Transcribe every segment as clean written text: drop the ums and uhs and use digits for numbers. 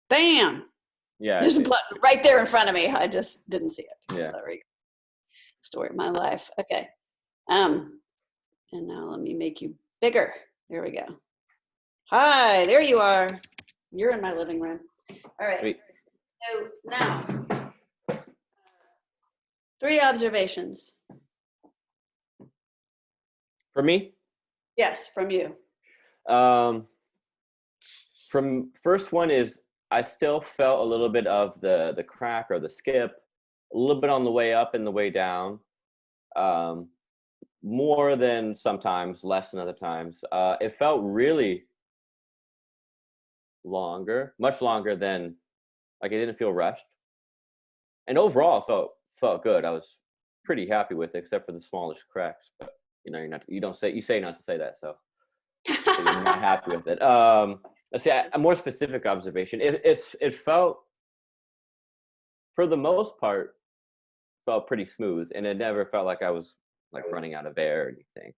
Bam! Yeah, I There's a see. button right there in front of me. I just didn't see it. Yeah. There we go. Story of my life. Okay. And now let me make you bigger. There we go. Hi, there you are. You're in my living room. All right. Sweet. So now, 3 observations. For me, Yes, from you. from first one is I still felt a little bit of the crack or the skip, a little bit on the way up and the way down. Um, More than sometimes, less than other times. It felt really longer, much longer than like it didn't feel rushed. And overall, it felt good. I was pretty happy with it, except for the smallish cracks. But you say not to say that, so you're not happy with it. Let's see, a more specific observation. It felt, for the most part, felt pretty smooth, and it never felt like I was like running out of air or anything.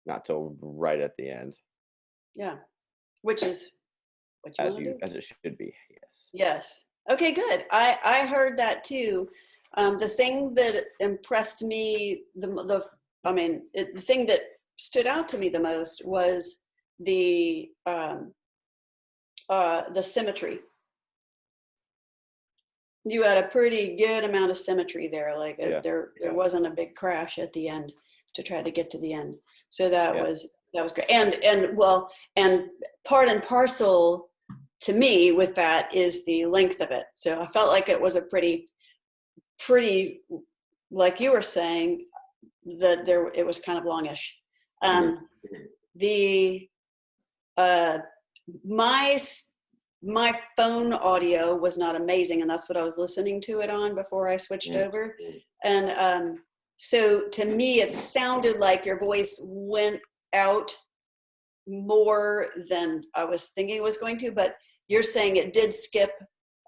Not till right at the end, Yeah, which is what you want to do. as it should be. Yes. Yes. Okay, good. I heard that too. The thing that impressed me, the thing that stood out to me the most was the symmetry. You had a pretty good amount of symmetry there. Like there wasn't a big crash at the end to try to get to the end. So that was great. And part and parcel to me with that is the length of it. So I felt like it was a pretty, like you were saying, that it was kind of longish. The my phone audio was not amazing, and that's what I was listening to it on before I switched over. And so to me, it sounded like your voice went out more than I was thinking it was going to, but you're saying it did skip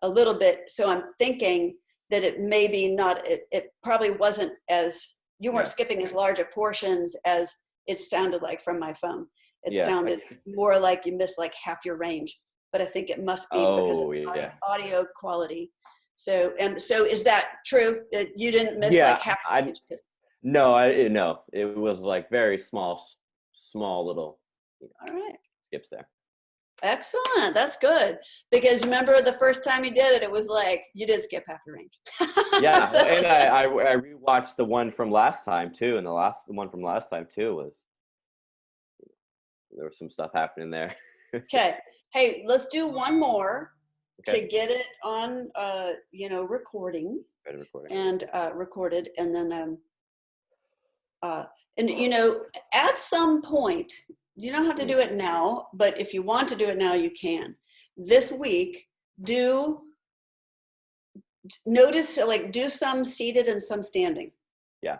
a little bit. So I'm thinking that it maybe not, it probably wasn't as, you weren't skipping as large a portions as it sounded like from my phone. It sounded more like you missed like half your range, but I think it must be because of audio quality. So is that true? You didn't miss like half your range? No, it was like very small little all right skips there. Excellent. That's good. Because remember the first time you did it, it was like you did skip half your range. Yeah. And I rewatched the one from last time too. And the one from last time too was, there was some stuff happening there. Okay. Hey, let's do one more to get it on, recording. And recorded. And then, at some point, you don't have to do it now, but if you want to do it now, you can. This week, notice, like, do some seated and some standing. Yeah.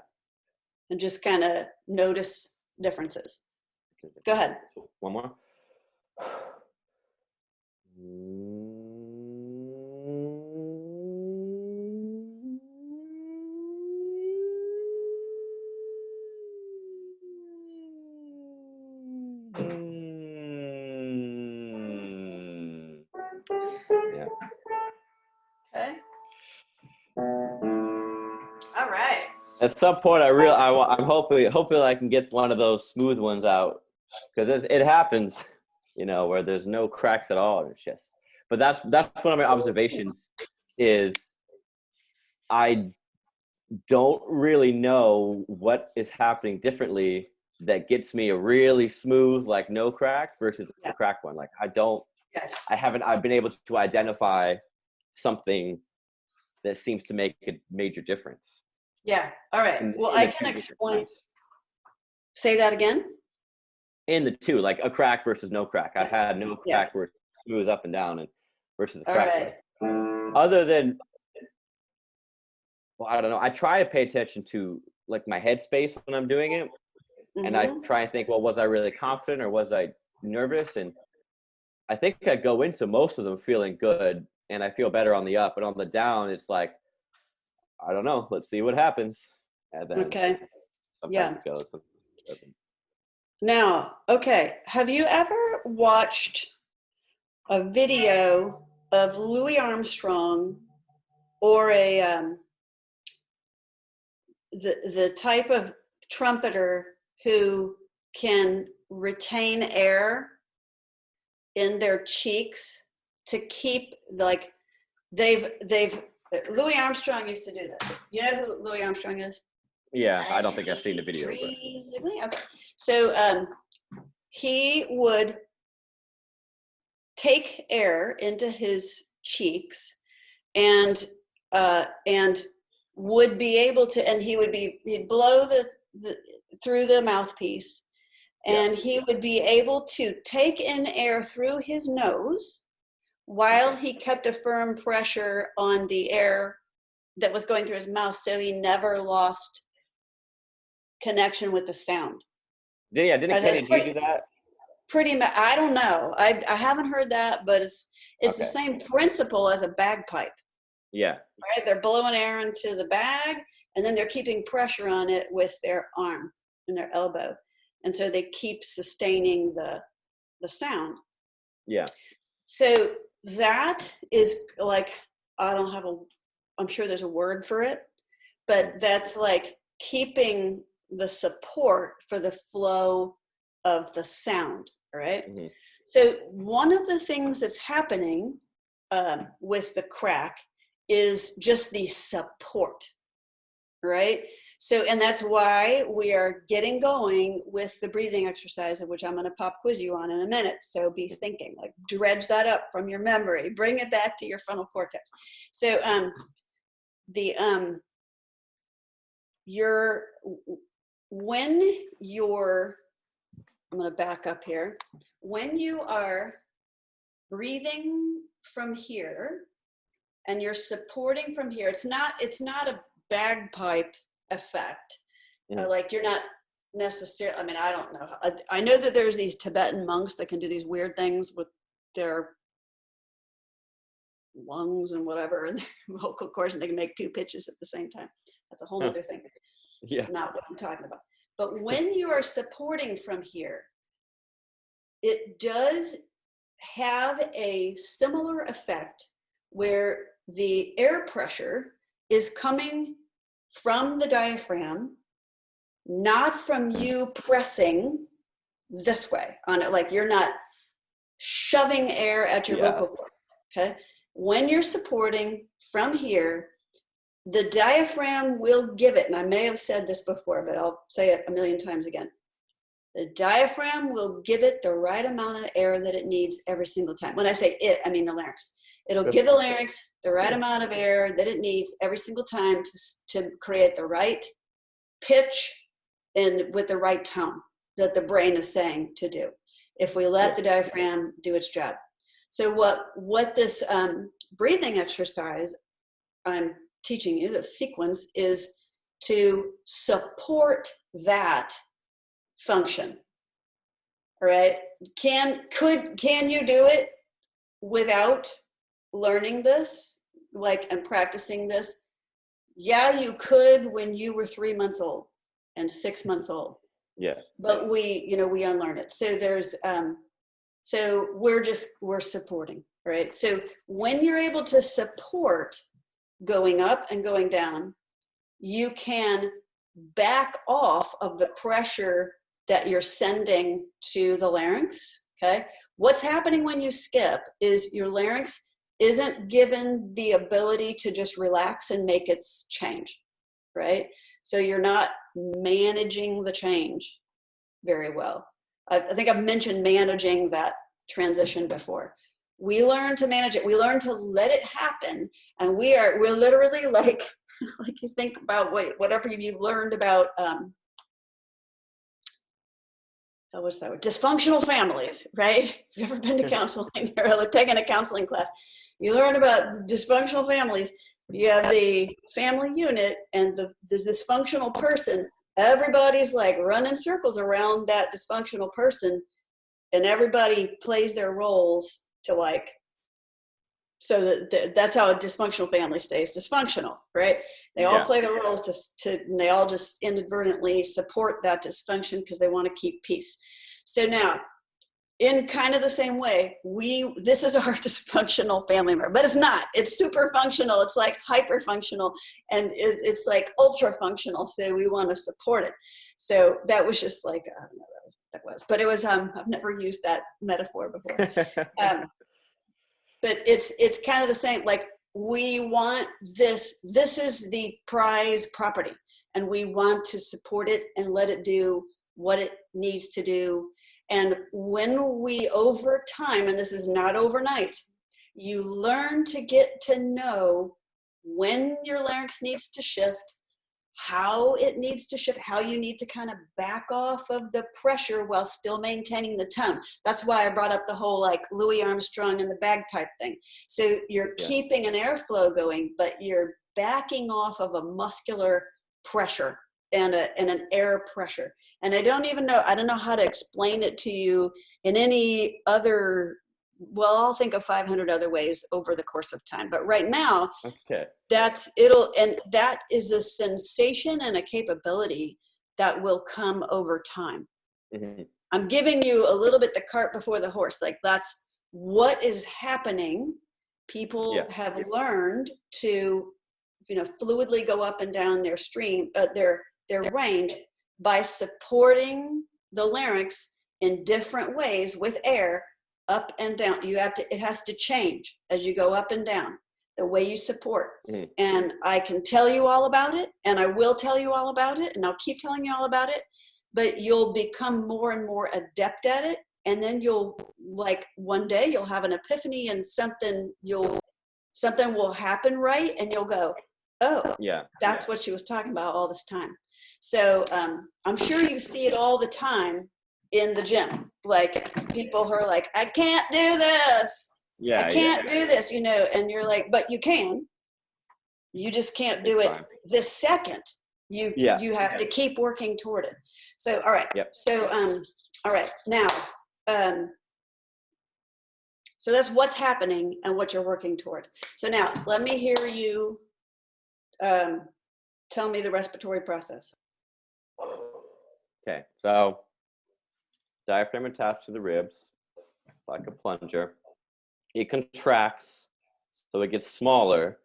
And just kind of notice differences. Go ahead. One more. Yeah. Okay. All right. At some point, I'm hoping I can get one of those smooth ones out, because it happens, where there's no cracks at all. It's just, but that's one of my observations is I don't really know what is happening differently that gets me a really smooth, like no crack versus a crack one. Like I've been able to identify something that seems to make a major difference. Yeah. All right. Well, I can explain. Say that again. In the two, like a crack versus no crack. I've had no crack where it's smooth up and down, and versus a crack. Right. Other than, I don't know. I try to pay attention to like my headspace when I'm doing it, and I try and think, well, was I really confident or was I nervous? And I think I go into most of them feeling good, and I feel better on the up, but on the down, it's like, I don't know. Let's see what happens. And then sometimes it feels, sometimes it doesn't. Now, have you ever watched a video of Louis Armstrong or the type of trumpeter who can retain air in their cheeks to keep, like, they've Louis Armstrong used to do that. You know who Louis Armstrong is? Yeah, I don't think I've seen the video, but Okay. So he would take air into his cheeks and would be able to, and he'd blow the through the mouthpiece, and he would be able to take in air through his nose while he kept a firm pressure on the air that was going through his mouth, so he never lost connection with the sound. Yeah, didn't Kenny G do that? Pretty much. I don't know. I haven't heard that, but it's the same principle as a bagpipe. Yeah. Right? They're blowing air into the bag, and then they're keeping pressure on it with their arm and their elbow. And so they keep sustaining the sound. Yeah. So that is like, I'm sure there's a word for it, but that's like keeping the support for the flow of the sound, right? Mm-hmm. So one of the things that's happening with the crack is just the support, right? So, and that's why we are getting going with the breathing exercise, of which I'm going to pop quiz you on in a minute. So be thinking, like, dredge that up from your memory, bring it back to your frontal cortex. So I'm going to back up here. When you are breathing from here and you're supporting from here, it's not a bagpipe effect. Like, you're not necessarily, I mean, I don't know. I know that there's these Tibetan monks that can do these weird things with their lungs and whatever, and their vocal cords, and they can make two pitches at the same time. That's a whole other thing. Yeah. It's not what I'm talking about. But when you are supporting from here, it does have a similar effect where the air pressure is coming from the diaphragm, not from you pressing this way on it. Like, you're not shoving air at your vocal cord, okay? When you're supporting from here, the diaphragm will give it, and I may have said this before, but I'll say it a million times again. The diaphragm will give it the right amount of air that it needs every single time. When I say it, I mean the larynx. It'll give the larynx the right amount of air that it needs every single time to create the right pitch and with the right tone that the brain is saying to do, if we let the diaphragm do its job. So what this breathing exercise I'm teaching you, the sequence, is to support that function. All right? Can you do it without learning this, like, and practicing this? Yeah, you could when you were 3 months old and 6 months old. Yeah. But we unlearn it. So there's so we're supporting, right? So when you're able to support going up and going down, you can back off of the pressure that you're sending to the larynx, okay? What's happening when you skip is your larynx isn't given the ability to just relax and make its change, right? So you're not managing the change very well. I think I've mentioned managing that transition before. We learn to manage it. We learn to let it happen. And we're literally like you think about whatever you learned about, what's that word? Dysfunctional families, right? If you've ever been to counseling or taken a counseling class, you learn about dysfunctional families. You have the family unit and the dysfunctional person. Everybody's like running circles around that dysfunctional person, and everybody plays their roles to, like, so that's how a dysfunctional family stays dysfunctional, right? They all play their roles and they all just inadvertently support that dysfunction because they want to keep peace. So now, in kind of the same way, this is our dysfunctional family member, but it's not. It's super functional. It's like hyper functional, and it's like ultra functional. So we want to support it. So that was just like, I don't know what that was, but it was. I've never used that metaphor before. But it's kind of the same. Like, we want this. This is the prize property, and we want to support it and let it do what it needs to do. And when we, over time, and this is not overnight, you learn to get to know when your larynx needs to shift, how it needs to shift, how you need to kind of back off of the pressure while still maintaining the tone. That's why I brought up the whole like Louis Armstrong and the bagpipe thing. So you're keeping an airflow going, but you're backing off of a muscular pressure and an air pressure. And I don't know how to explain it to you in any other, well, I'll think of 500 other ways over the course of time. But right now, that is a sensation and a capability that will come over time. Mm-hmm. I'm giving you a little bit the cart before the horse. Like, that's what is happening. People have learned to, fluidly go up and down their stream, their range, by supporting the larynx in different ways with air up and down. It has to change as you go up and down, the way you support. Mm. And I can tell you all about it, and I will tell you all about it, and I'll keep telling you all about it, but you'll become more and more adept at it. And then one day you'll have an epiphany, and something will happen, right? And you'll go, oh, that's what she was talking about all this time. So I'm sure you see it all the time in the gym. Like, people who are like, I can't do this. I can't do this, and you're like, but you can. You just can't do it this second. You have to keep working toward it. So, all right. Yep. So, all right. Now, so that's what's happening and what you're working toward. So now let me hear you tell me the respiratory process. Okay, so diaphragm attached to the ribs, like a plunger. It contracts, so it gets smaller,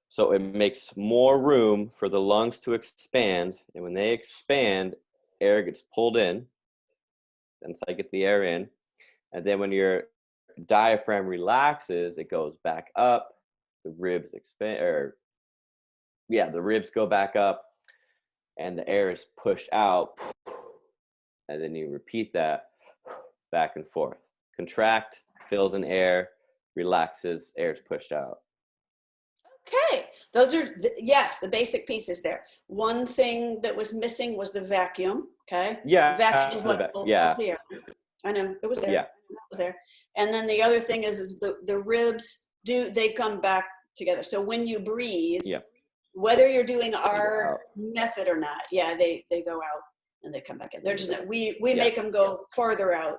so it makes more room for the lungs to expand. And when they expand, air gets pulled in, and so I get the air in. And then when your diaphragm relaxes, it goes back up, the ribs expand, the ribs go back up, and the air is pushed out, and then you repeat that back and forth. Contract, fills in air, relaxes, air is pushed out. Okay, those are, the basic pieces there. One thing that was missing was the vacuum, okay? Yeah. The vacuum is what pulls the air. I know, it was there. Yeah. It was there. And then the other thing is the ribs, they come back together. So when you breathe, whether you're doing our method or not, they go out and they come back in. They're just, we make them go farther out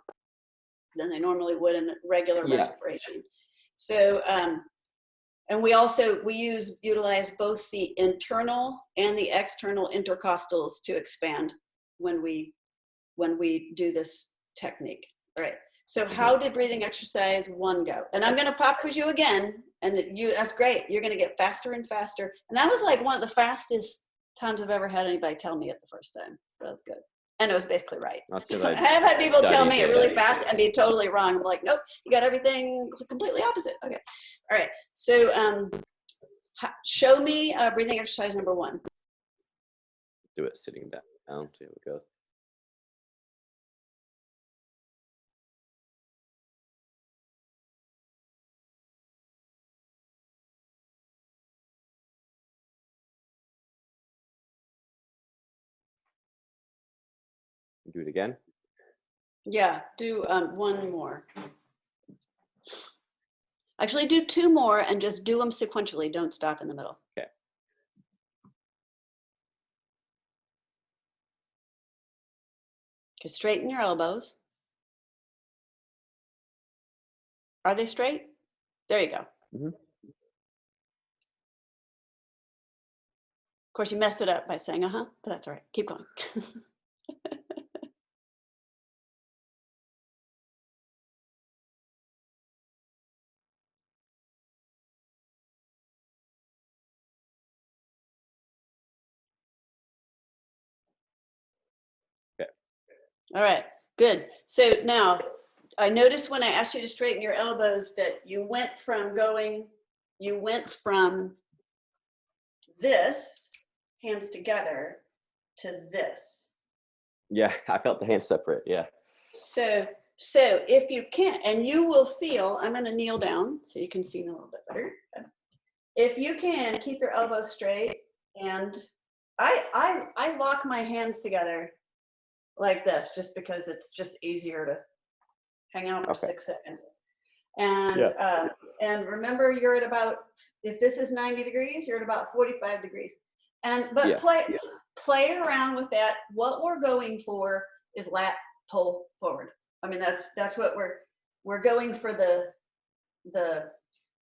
than they normally would in regular respiration. So, and we utilize both the internal and the external intercostals to expand when we do this technique. All right. So how did breathing exercise 1 go? And I'm going to pop quiz you again. And that's great. You're going to get faster and faster. And that was like one of the fastest times I've ever had anybody tell me it the first time. That was good. And it was basically right. I have had people tell me it really fast and be totally wrong. I'm like, nope, you got everything completely opposite. Okay. All right. So show me breathing exercise number 1. Do it sitting down. See how it goes. Do it again. Yeah, do 1 more. Actually, do 2 more and just do them sequentially. Don't stop in the middle. Okay. Okay, straighten your elbows. Are they straight? There you go. Mm-hmm. Of course, you messed it up by saying, but that's all right. Keep going. All right, good. So now I noticed when I asked you to straighten your elbows that you went from this, hands together, to this. Yeah, I felt the hands separate. Yeah. So if you can, and you will feel, I'm going to kneel down so you can see me a little bit better. If you can, keep your elbows straight, and I lock my hands together like this just because it's just easier to hang out for 6 seconds. And and remember, you're at about, if this is 90 degrees, you're at about 45 degrees. But play around with that. What we're going for is lat pull forward. I mean, that's what we're going for, the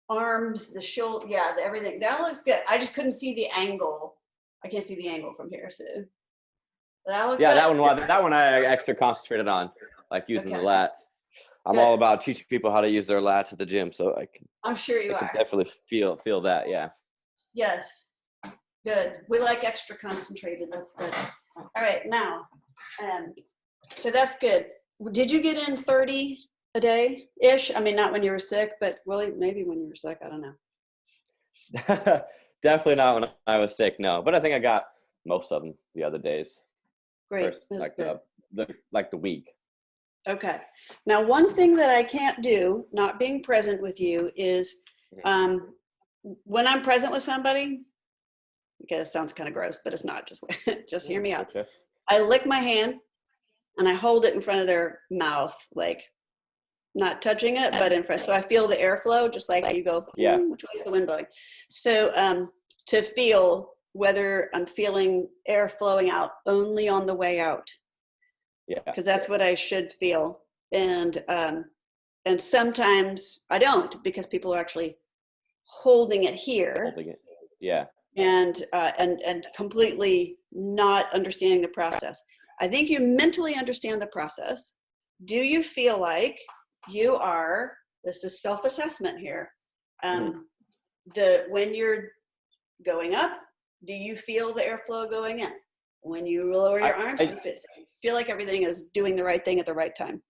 arms, the shoulder, everything. That looks good. I just couldn't see the angle. I can't see the angle from here, so that looked good. that one I extra concentrated on, like using the lats. I'm all about teaching people how to use their lats at the gym, so I'm sure you can definitely feel that. Yeah. Yes. Good. We like extra concentrated. That's good. All right, now, so that's good. Did you get in 30 a day ish? I mean, not when you were sick, but really maybe when you were sick. I don't know. Definitely not when I was sick. No, but I think I got most of them the other days. Great. That's good. The week. Okay. Now, one thing that I can't do, not being present with you, is when I'm present with somebody. Okay, it sounds kind of gross, but it's not. Just hear me out. Okay. I lick my hand and I hold it in front of their mouth, like not touching it, but in front. So I feel the airflow, just like you go, which way is the wind blowing? So to feel whether I'm feeling air flowing out only on the way out. Yeah. Because that's what I should feel. And sometimes I don't, because people are actually holding it here. Holding it. Yeah. And completely not understanding the process. I think you mentally understand the process. Do you feel like you are, this is self-assessment here, when you're going up, do you feel the airflow going in? When you lower your arms, do you feel like everything is doing the right thing at the right time?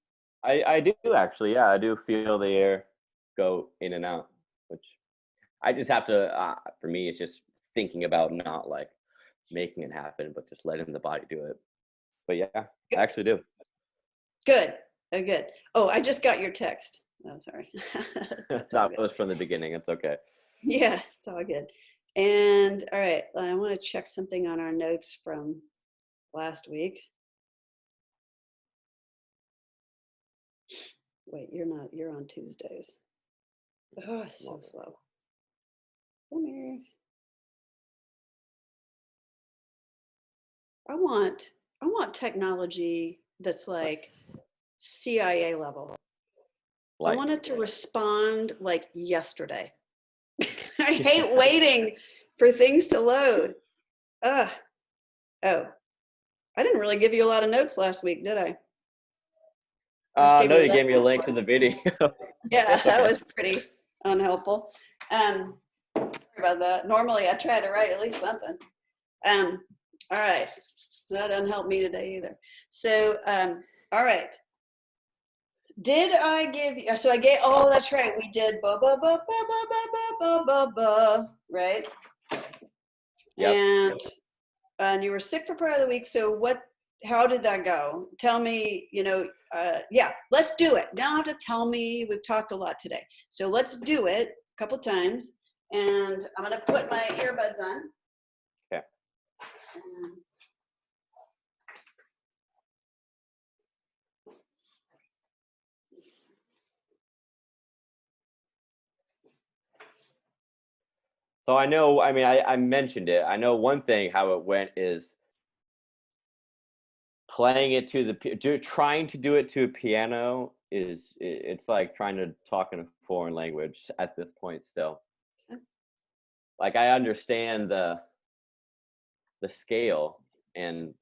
I do actually, yeah. I do feel the air go in and out, which I just have to, for me, it's just thinking about not like making it happen, but just letting the body do it. But yeah, I actually do. Good. Oh, good. Oh, I just got your text. Oh, sorry. That was from the beginning. It's okay. Yeah, it's all good. And all right, I want to check something on our notes from last week. Wait, you're on Tuesdays. Oh, it's so slow. Come here. I want technology that's like CIA level. I want it to respond like yesterday. I hate waiting for things to load. Oh, I didn't really give you a lot of notes last week, did I? No, you gave me a link to the video. Yeah, that was pretty unhelpful. Sorry about that. Normally I try to write at least something. All right, that doesn't help me today either. So, all right. Did I give you, so I gave, oh, that's right. We did right? Yep. And you were sick for part of the week. So how did that go? Tell me, let's do it. Now have to tell me, we've talked a lot today. So let's do it a couple times. And I'm going to put my earbuds on. Okay. So I mentioned it. I know one thing how it went is playing it trying to do it to a piano it's like trying to talk in a foreign language at this point still. Like I understand the scale and,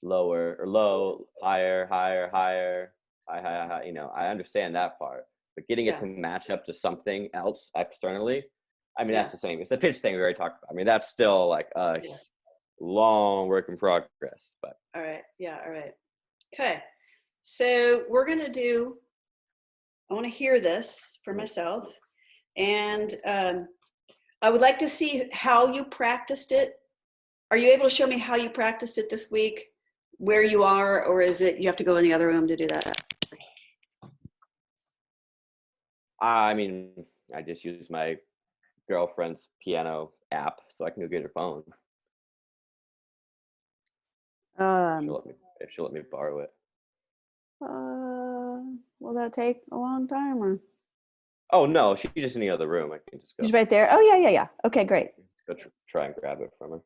lower or low, higher, higher, higher, high, I understand that part. But getting it to match up to something else externally, that's the same. It's the pitch thing we already talked about. That's still like a long work in progress. But all right. Yeah. All right. Okay. So we're going to do, I want to hear this for myself. And I would like to see how you practiced it. Are you able to show me how you practiced it this week, where you are, or is it you have to go in the other room to do that? I mean, I just use my girlfriend's piano app, so I can go get her phone. If she'll let me borrow it. Will that take a long time, or? Oh no, she's just in the other room. I can just go. She's right there. Oh yeah. Okay, great. Go try and grab it from her.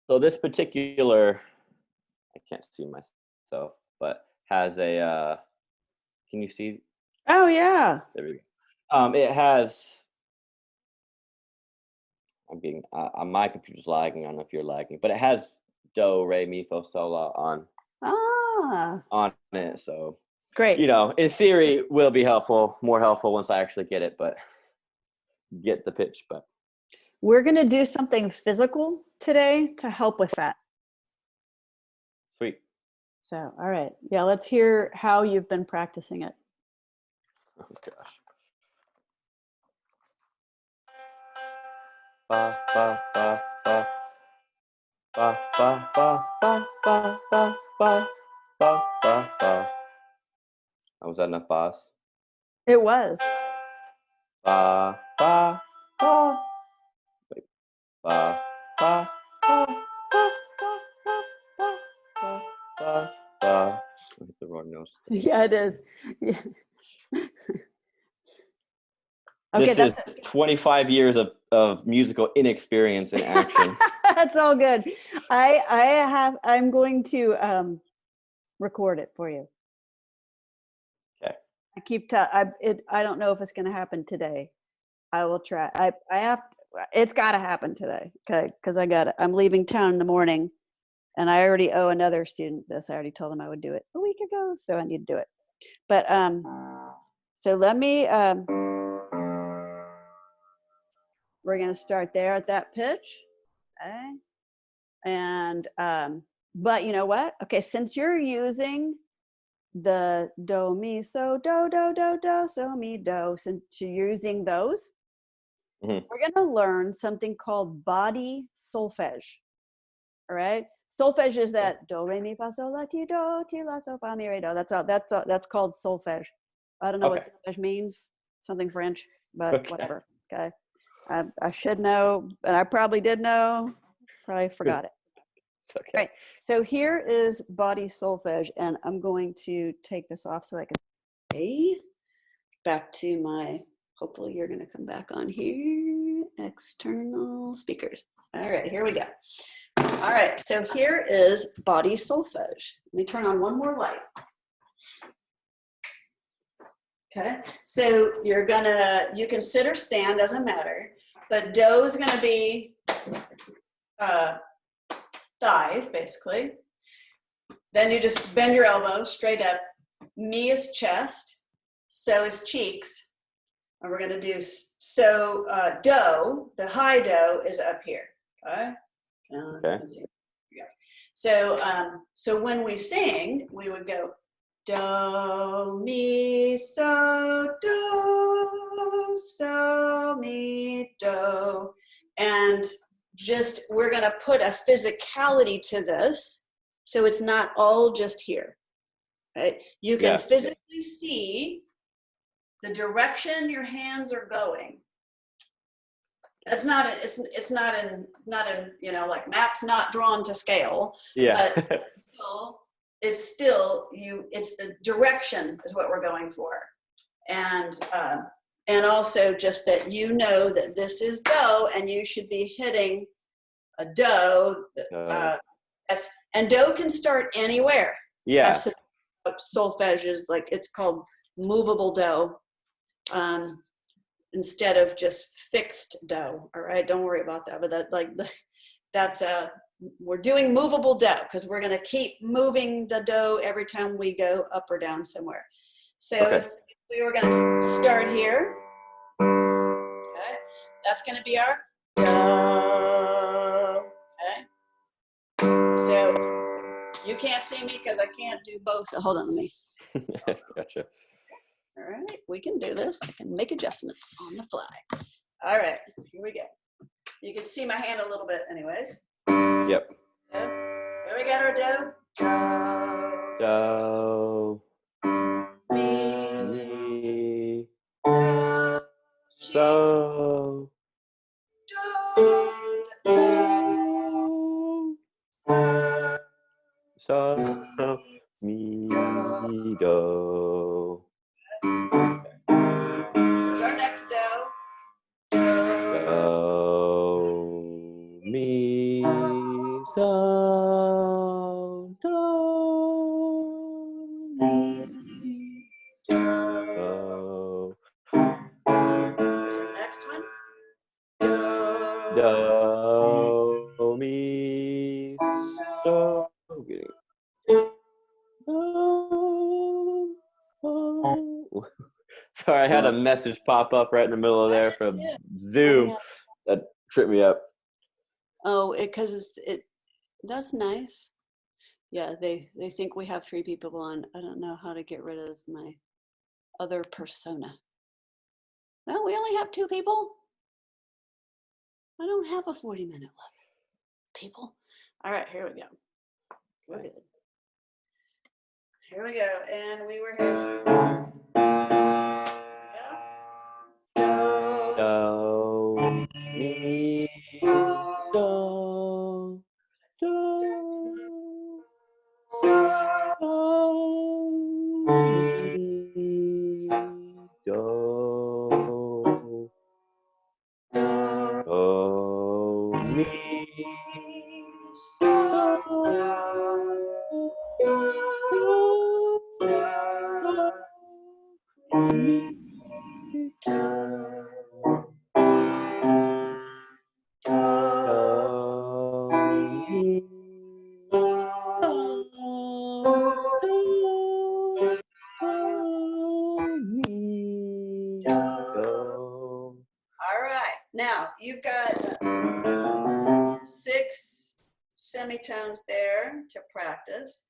So this particular, I can't see myself, but has a, can you see? Oh yeah. There we go. It has, my computer's lagging. I don't know if you're lagging, but it has do, re, mi, fa, sol, la on it. So, Great. In theory will be more helpful once I actually get it, but get the pitch, but. We're going to do something physical today to help with that. Sweet. So, all right. Yeah, let's hear how you've been practicing it. Oh, gosh. Ba, ba, ba, ba. Ba, ba, ba, ba, ba, ba, ba, ba, ba, ba. Was that enough bas? It was. Ba, ba, ba. Wait. Ba, ba, ba, ba, ba, ba, ba, ba, ba. I hit the wrong note. Yeah, it is. Yeah. Okay, this is 25 years of musical inexperience in action. That's all good. I'm going to record it for you. Okay. I don't know if it's going to happen today. I will try. It's got to happen today. Okay. Cause I'm leaving town in the morning and I already owe another student this. I already told him I would do it a week ago. So I need to do it. But, so let me, we're going to start there at that pitch. Okay. And, but you know what? Okay. Since you're using the do, mi, so, do, do, do, do, so, mi, do, since you're using those, we're going to learn something called body solfege. All right. Solfege is that do, re, mi, fa, sol, la, ti, do, ti, la, so, fa, mi, re, do. That's called solfege. I don't know what solfege means, something French, but whatever. Okay. I should know, and I probably did know, probably forgot it. It's okay. Right. So here is body solfege, and I'm going to take this off so I can stay back to my, hopefully you're going to come back on here, external speakers. All right, here we go. All right, so here is body solfege. Let me turn on one more light. Okay, so you consider stand, doesn't matter, but do is gonna be thighs, basically. Then you just bend your elbow straight up. Mi is chest, so is cheeks. And we're gonna do, so do, the high do is up here, Okay. Okay. Let's see. Yeah. So when we sing, we would go do, mi, so, mi, do. And just, we're going to put a physicality to this. So it's not all just here, right? You can physically see the direction your hands are going. It's not, it's not in, like maps not drawn to scale, Yeah. but it's still it's the direction is what we're going for. And also just that, that this is do, and you should be hitting a do. And do can start anywhere. Yeah. That's the solfege is like, it's called movable do. Instead of just fixed do. All right, don't worry about that. But we're doing movable do because we're going to keep moving the do every time we go up or down somewhere. So if we were going to start here, okay, that's going to be our do. Okay. So you can't see me because I can't do both. Hold on, let me. Gotcha. All right, we can do this. I can make adjustments on the fly. All right, here we go. You can see my hand a little bit anyways. Yep. Here we got our do. Do. Mi. So. So. Mi. Do. Here's our next do. Do. Mi. So. Do. Mi. Do. Here's our next one. Do. Mi. So. Sorry, I had a message pop up right in the middle of there from Zoom that tripped me up. Oh, because that's nice. Yeah, they think we have 3 people on. I don't know how to get rid of my other persona. No, we only have 2 people. I don't have a 40-minute left, people. All right, here we go. We're good. Here we go, and we were here. Yeah. Do, mi, so, do, mi, do, mi, All right, now you've got 6 semitones there to practice.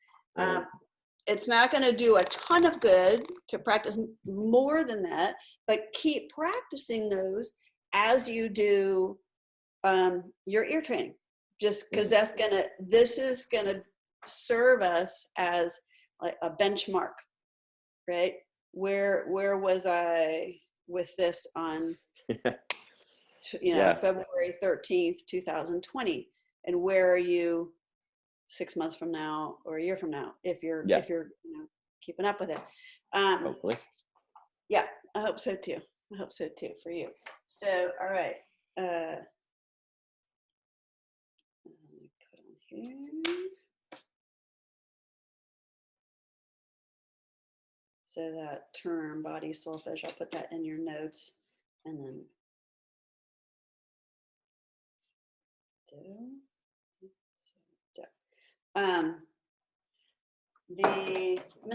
It's not going to do a ton of good to practice more than that, but keep practicing those as you do your ear training, just because this is going to serve us as like a benchmark, right? Where was I with this on February 13th, 2020, and where are you 6 months from now or a year from now if you're keeping up with it? Hopefully. Yeah, I hope so too. For you. So, all right. Let me put on here. So that term, body solfege, I'll put that in your notes, and then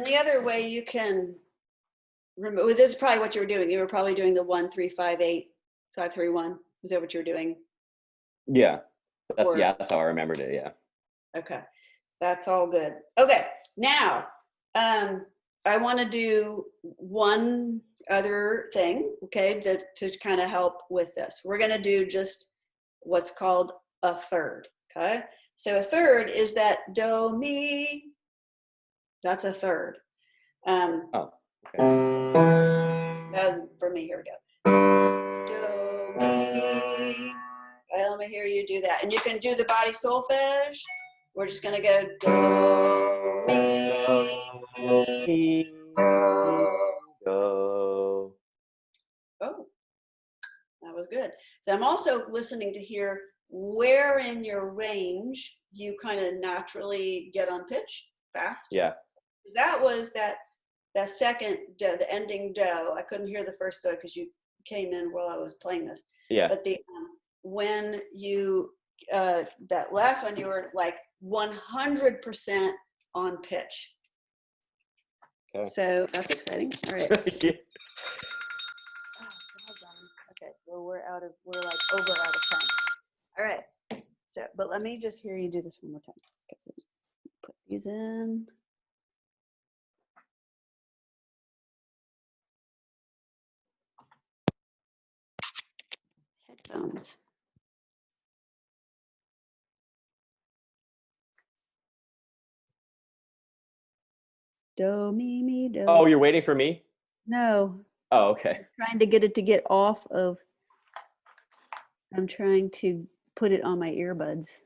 the other way you can remove, this is probably what you were doing. You were probably doing the 1 3 5 8 5 3 1. Is that what you were doing? Yeah. That's how I remembered it. Yeah. Okay, that's all good. Okay, now I want to do one other thing, okay, to kind of help with this. We're going to do just what's called a third, okay? So a third is that do, mi, that's a third. Oh, okay. That's for me, here we go. Do, mi. Let me hear you do that. And you can do the body solfege. We're just going to go do, mi, do. Oh, that was good. So I'm also listening to hear where in your range you kind of naturally get on pitch fast. Yeah. That was that second do, the ending do. I couldn't hear the first do because you came in while I was playing this. Yeah. But the when you that last one, you were like 100% on pitch. Okay. So that's exciting. All right. Yeah. Okay, well we're like over out of time. All right. So, but let me just hear you do this one more time. Let's put these in. Headphones. Do, mi, mi, do. Oh, you're waiting for me? No. Oh, okay. I'm trying to get it to get off of. I'm trying to put it on my earbuds.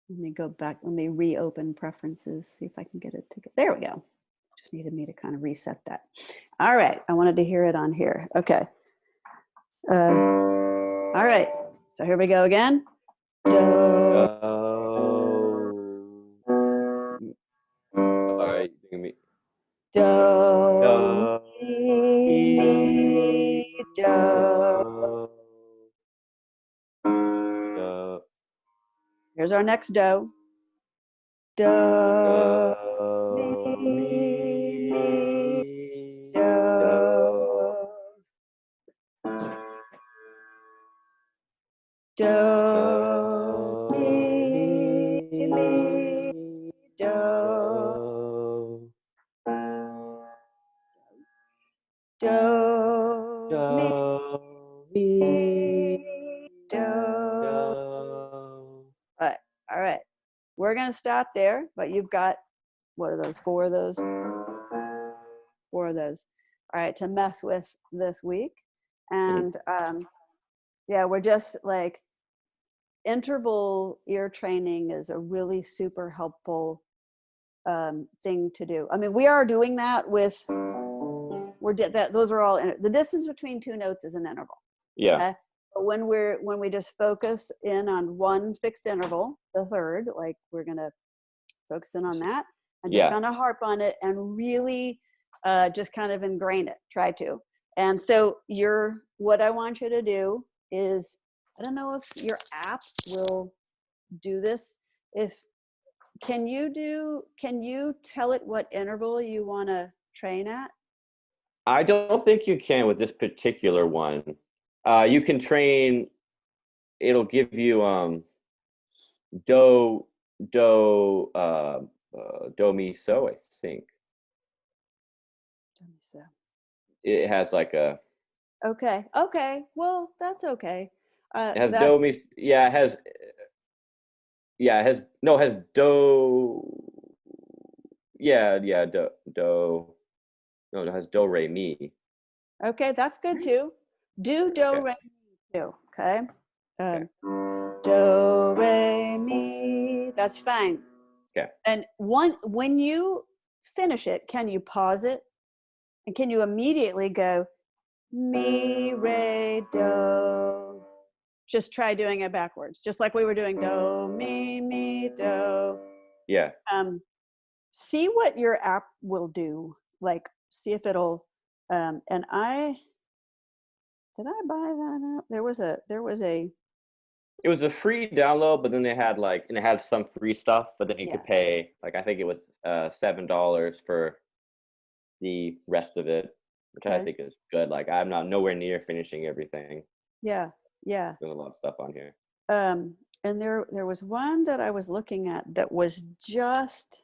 Let me go back. Let me reopen preferences. See if I can get it to go. There we go. Just needed me to kind of reset that. All right. I wanted to hear it on here. Okay. All right. So here we go again. Do. All right. Do. Do. Mi, do. Do. Here's our next do. Do, mi, mi, do. Do, mi, mi, do. Do, mi, do. All right. We're going to stop there, but you've got, what are those? 4 of those? 4 of those. All right, to mess with this week. And yeah, we're just like, interval ear training is a really super helpful thing to do. I mean, we are doing that with, those are all, the distance between 2 notes is an interval. Yeah. Okay? But when we just focus in on one fixed interval, the third, like we're gonna focus in on that and just kind of harp on it and really just kind of ingrain it, try to. And so what I want you to do is, I don't know if your app will do this. Can you tell it what interval you want to train at? I don't think you can with this particular one. You can train, it'll give you do, mi, so, I think. So. It has like a. Okay. Well, that's okay. It has do, mi, it has. Yeah, it has do. Yeah, do. No, it has do, re, mi. Okay, that's good too. Do, re, mi too. Okay. Do, re, mi. That's fine. Okay. And when you finish it, can you pause it? And can you immediately go mi, re, do? Just try doing it backwards, just like we were doing do, mi, do. Yeah. See what your app will do. Like, see if it'll. And did I buy that app? There was a. It was a free download, but then they had and it had some free stuff, but then you could pay, I think it was $7 for the rest of it, which I think is good. Like, I'm not nowhere near finishing everything. Yeah. Yeah. There's a lot of stuff on here. And there was one that I was looking at that was just,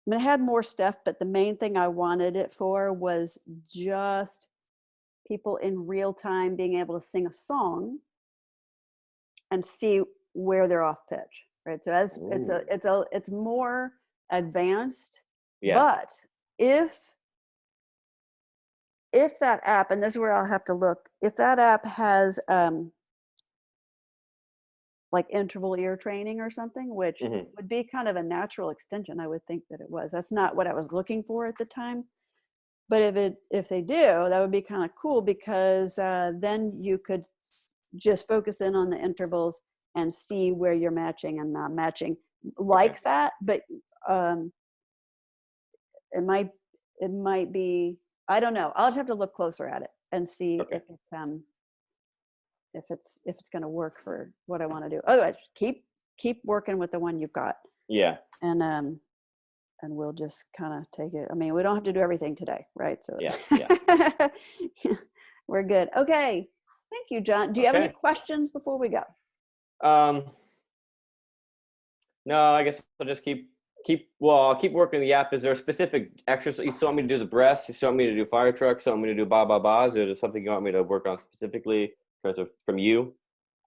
I mean, it had more stuff, but the main thing I wanted it for was just people in real time being able to sing a song and see where they're off pitch, right? So as it's more advanced, Yeah. but if that app, and this is where I'll have to look, if that app has like interval ear training or something, which would be kind of a natural extension, I would think that it was. That's not what I was looking for at the time. But if they do, that would be kind of cool, because then you could just focus in on the intervals and see where you're matching and not matching like that. But it might be, I don't know. I'll just have to look closer at it and see if it's going to work for what I want to do. Otherwise, keep working with the one you've got. Yeah. And we'll just kind of take it. I mean, we don't have to do everything today, right? So yeah. We're good. Okay. Thank you, John. Do you have any questions before we go? No, I guess I'll just I'll keep working the app. Is there a specific exercise? You still want me to do the breaths? You still want me to do fire trucks? You still want me to do ba ba ba's? Or is there something you want me to work on specifically from you?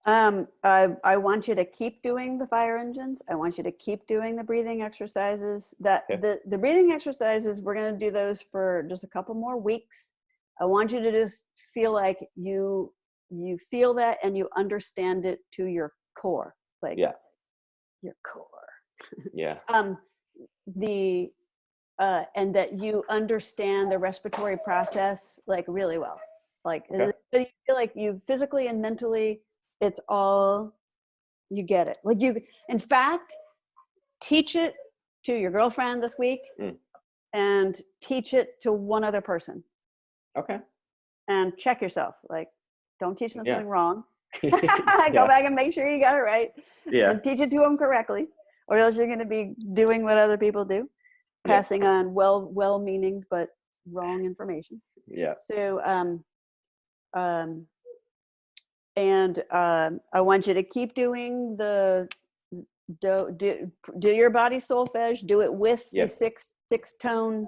I want you to keep doing the fire engines. I want you to keep doing the breathing exercises. The breathing exercises, we're going to do those for just a couple more weeks. I want you to just feel like you feel that and you understand it to your core, like your core. Yeah. And that you understand the respiratory process like really well. Like you feel like you physically and mentally, it's all, you get it. Like you, in fact, teach it to your girlfriend this week and teach it to one other person. Okay. And check yourself. Like, don't teach them something wrong. Go Yeah. back and make sure you got it right. Yeah. And teach it to them correctly, or else you're going to be doing what other people do, passing on well-meaning but wrong information. Yeah. So, I want you to keep doing the do your body solfege. Do it with the six tone,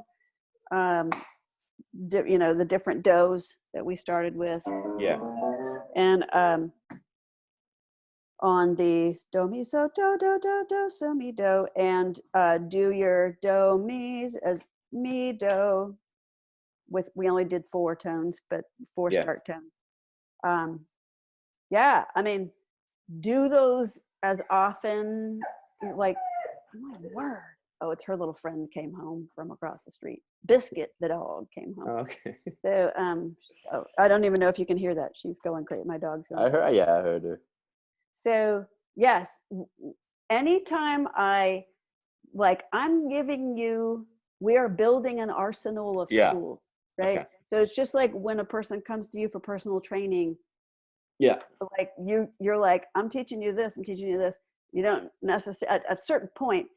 the different do's that we started with. Yeah. And on the do mi so do do do do so mi do, and do your do mi do with, we only did 4 tones, but 4 start tones. I mean, do those as often, like, oh my word. Oh, it's her little friend came home from across the street. Biscuit, the dog, came home. Okay. So, I don't even know if you can hear that. She's going crazy. My dog's going crazy. I heard her. So, yes, anytime I'm giving you, we are building an arsenal of tools, right? Okay. So it's just like when a person comes to you for personal training. Yeah. Like you're like, I'm teaching you this, I'm teaching you this. You don't necessarily, at a certain point,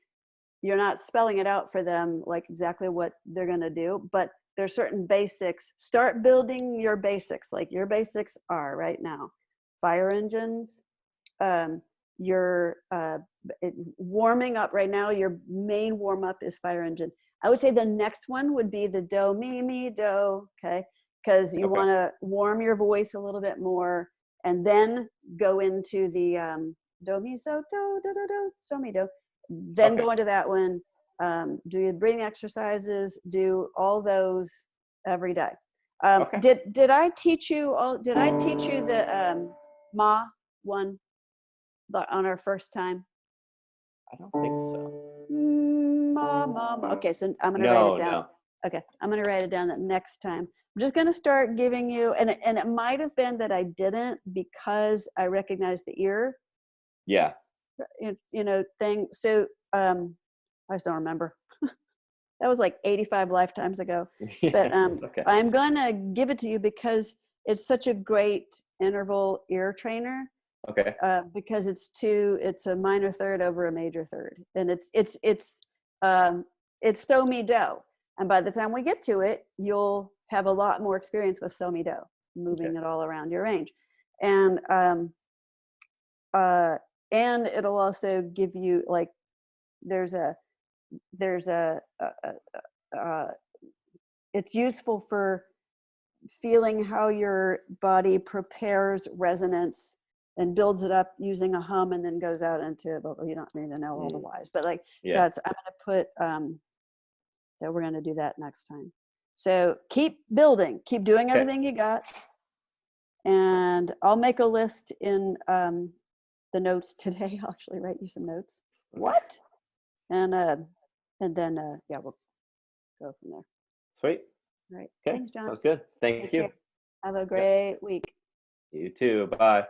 you're not spelling it out for them, like exactly what they're going to do, but there's certain basics. Start building your basics. Like your basics are right now, fire engines, you're warming up right now. Your main warm up is fire engine. I would say the next one would be the do, mi, mi, do. Okay. Because you want to warm your voice a little bit more and then go into the do, mi, so, do, do, do, do, so, mi, do. Then go into that one. Do your breathing exercises, do all those every day. Did I teach you the ma one on our first time? I don't think so. Ma. Okay, so I'm gonna write it down. No. Okay, I'm gonna write it down that next time. I'm just gonna start giving you, and it might have been that I didn't because I recognized the ear. Yeah. Thing. So I just don't remember. That was like 85 lifetimes ago. But I'm gonna give it to you because it's such a great interval ear trainer. Okay. Because it's a minor third over a major third, and it's so mi do. And by the time we get to it, you'll have a lot more experience with so mi do, moving it all around your range. And it'll also give you like, there's a it's useful for feeling how your body prepares resonance and builds it up using a hum and then goes out into, but you don't need to know all the whys, but like that's, I'm going to put that we're going to do that next time. So keep building, keep doing everything you got. And I'll make a list in the notes today. I'll actually write you some notes. What? And then yeah, we'll go from there. Sweet. All right. Okay. Thanks, John. Sounds good. Thank you. Have a great week. You too. Bye.